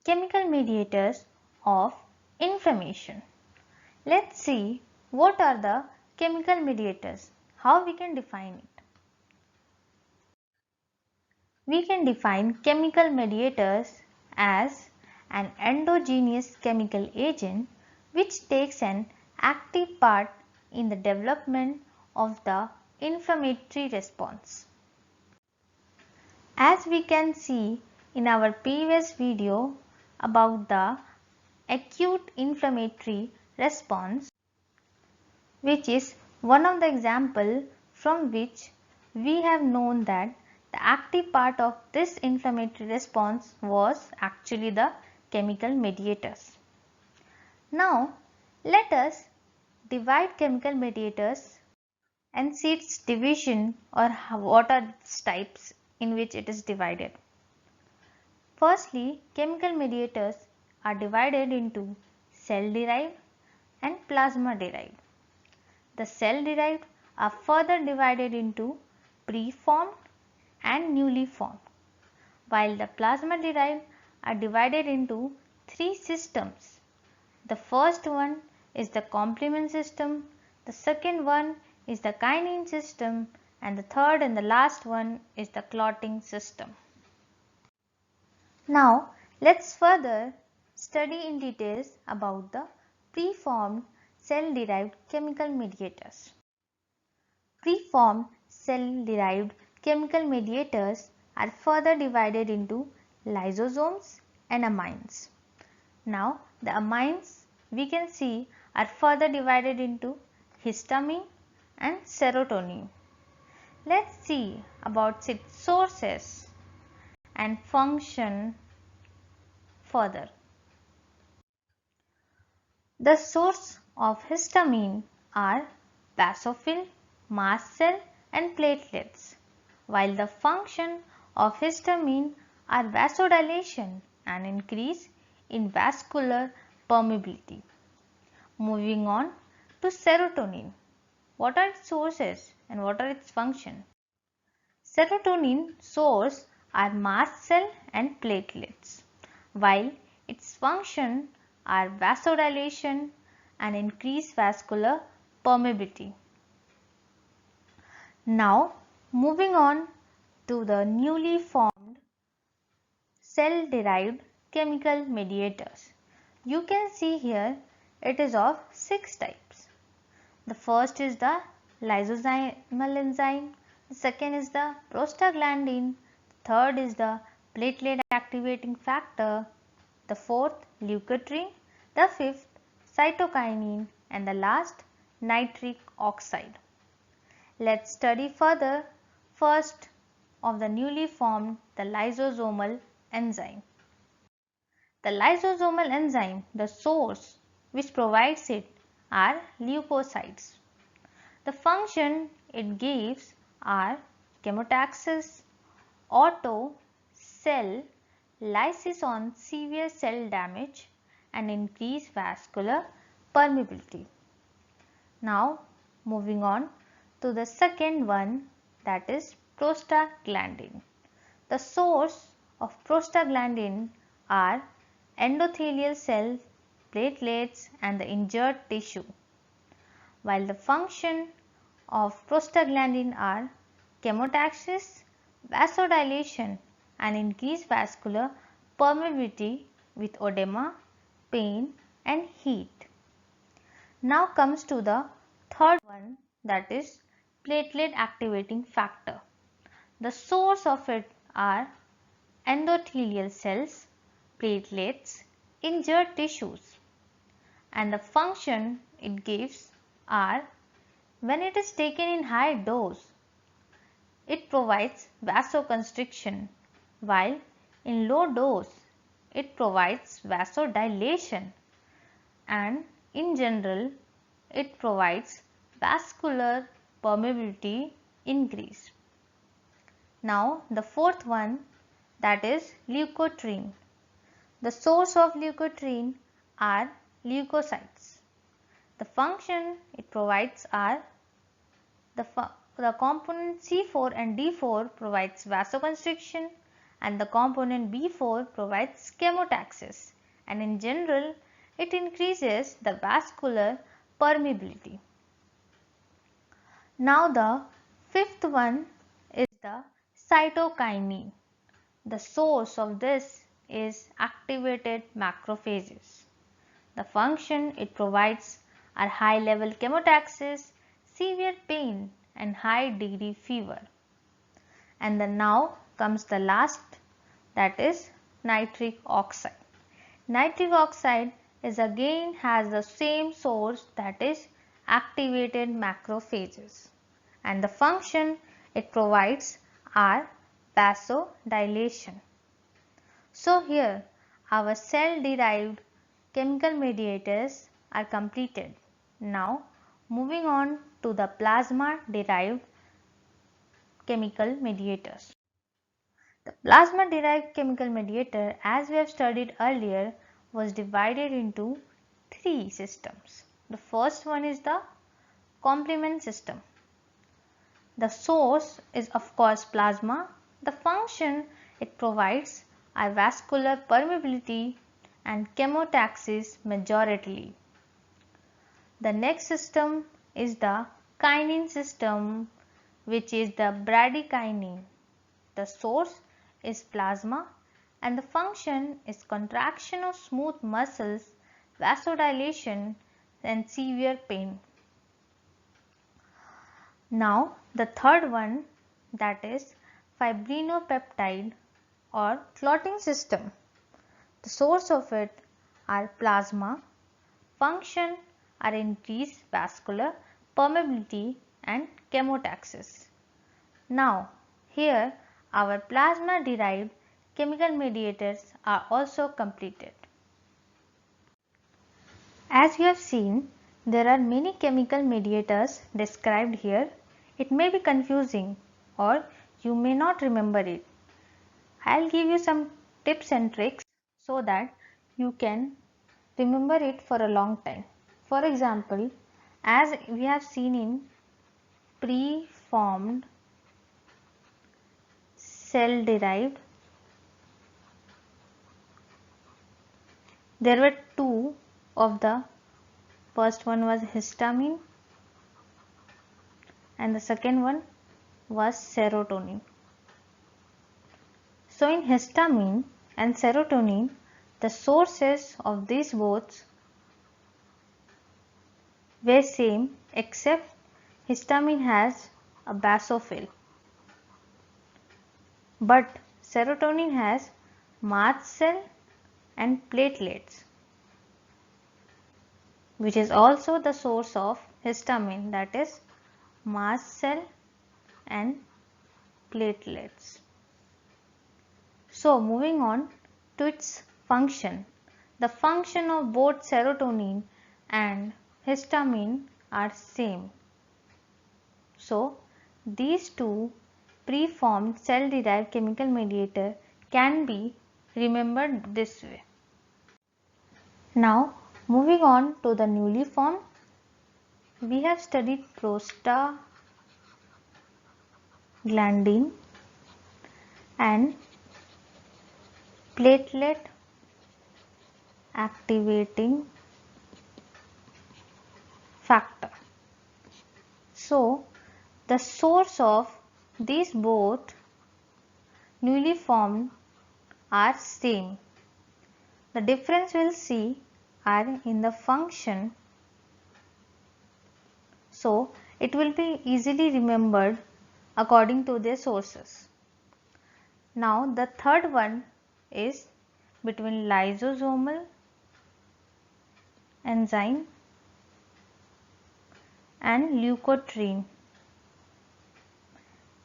chemical mediators of inflammation. Let's see what are the chemical mediators, how we can define it. We can define chemical mediators as an endogenous chemical agent which takes an active part in the development of the inflammatory response. As we can see in our previous video about the acute inflammatory response, which is one of the example from which we have known that the active part of this inflammatory response was actually the chemical mediators. Now let us divide chemical mediators and see its division or what are its types in which it is divided. Firstly, chemical mediators are divided into cell derived and plasma derived. The cell derived are further divided into preformed and newly formed, while the plasma derived are divided into three systems. The first one is the complement system, the second one is the kinase system, and the third and the last one is the clotting system. Now let's further study in details about the preformed cell derived chemical mediators. Preformed cell derived chemical mediators are further divided into lysosomes and amines. Now the amines we can see are further divided into histamine and serotonin. Let's see about its sources and function further. The source of histamine are basophil, mast cell and platelets, while the function of histamine are vasodilation and increase in vascular permeability. Moving on to serotonin. What are its sources and what are its function? Serotonin source are mast cell and platelets, while its function are vasodilation and increased vascular permeability. Now moving on to the newly formed cell derived chemical mediators. You can see here it is of 6 types. The first is the lysosomal enzyme, the second is the prostaglandin, the third is the platelet activating factor, the fourth leukotriene, the fifth cytokinin and the last nitric oxide. Let's study further first of the newly formed the lysosomal enzyme. The lysosomal enzyme, the source which provides it are leukocytes. The function it gives are chemotaxis, auto, cell, lysis on severe cell damage and increased vascular permeability. Now moving on to the second one, that is prostaglandin. The source of prostaglandin are endothelial cells, platelets and the injured tissue, while the function of prostaglandin are chemotaxis, vasodilation and increased vascular permeability with edema, pain and heat. Now comes to the third one, that is platelet activating factor. The source of it are endothelial cells, platelets, injured tissues, and the function it gives are when it is taken in high dose, it provides vasoconstriction, while in low dose it provides vasodilation, and in general it provides vascular permeability increase. Now the fourth one, that is leukotriene. The source of leukotriene are leukocytes. The function it provides are the component C4 and D4 provides vasoconstriction and the component B4 provides chemotaxis, and in general it increases the vascular permeability. Now the fifth one is the cytokinin. The source of this is activated macrophages. The function it provides are high level chemotaxis, severe pain and high degree fever. And then now comes the last, that is nitric oxide. Nitric oxide is again has the same source, that is activated macrophages, and the function it provides are vasodilation. So here our cell derived chemical mediators are completed. Now moving on to the plasma derived chemical mediators. The plasma derived chemical mediator, as we have studied earlier, was divided into three systems. The first one is the complement system. The source is of course plasma. The function it provides are vascular permeability and chemotaxis majority. The next system is the kinin system, which is the bradykinin. The source is plasma and the function is contraction of smooth muscles, vasodilation and severe pain. Now the third one, that is fibrinopeptide or clotting system. The source of it are plasma, function are increased vascular permeability and chemotaxis. Now here our plasma derived chemical mediators are also completed. As you have seen, there are many chemical mediators described here. It may be confusing or you may not remember it. I will give you some tips and tricks so that you can remember it for a long time. For example, as we have seen in preformed cell derived, there were two of the first one was histamine and the second one was serotonin. So in histamine and serotonin, the sources of these both were same, except histamine has a basophil, but serotonin has mast cell and platelets, which is also the source of histamine, that is mast cell and platelets. So moving on to its function. The function of both serotonin and histamine are same. So these two preformed cell derived chemical mediator can be remembered this way. Now moving on to the newly formed, we have studied prostaglandin and platelet activating factor. So the source of these both newly formed are same. The difference we'll see are in the function, so it will be easily remembered according to their sources. Now the third one is between lysosomal enzyme and leukotriene.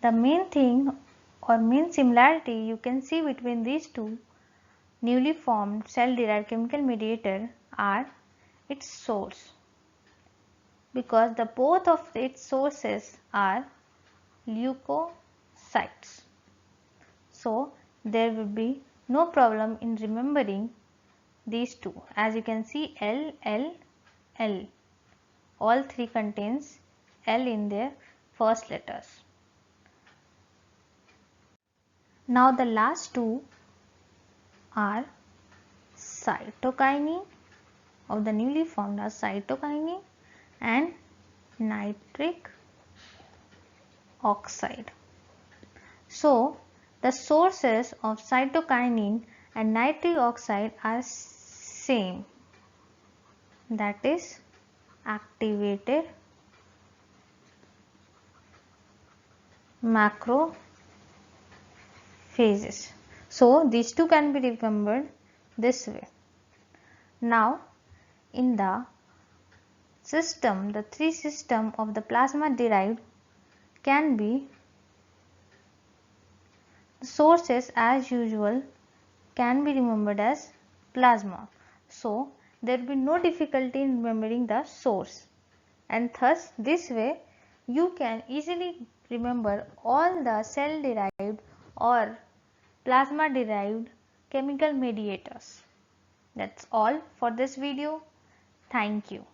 The main thing or main similarity you can see between these two newly formed cell derived chemical mediator are its source, because the both of its sources are leukocytes. So there will be no problem in remembering these two. As you can see, L, L, L, all three contains L in their first letters. Now the last two are cytokinin of the newly formed are cytokinin and nitric oxide. So the sources of cytokinin and nitric oxide are same, that is activated macrophages. So these two can be remembered this way. Now in the system, the three system of the plasma derived can be the sources as usual can be remembered as plasma. So there will be no difficulty in remembering the source, and thus this way you can easily remember all the cell derived or plasma derived chemical mediators. That's all for this video. Thank you.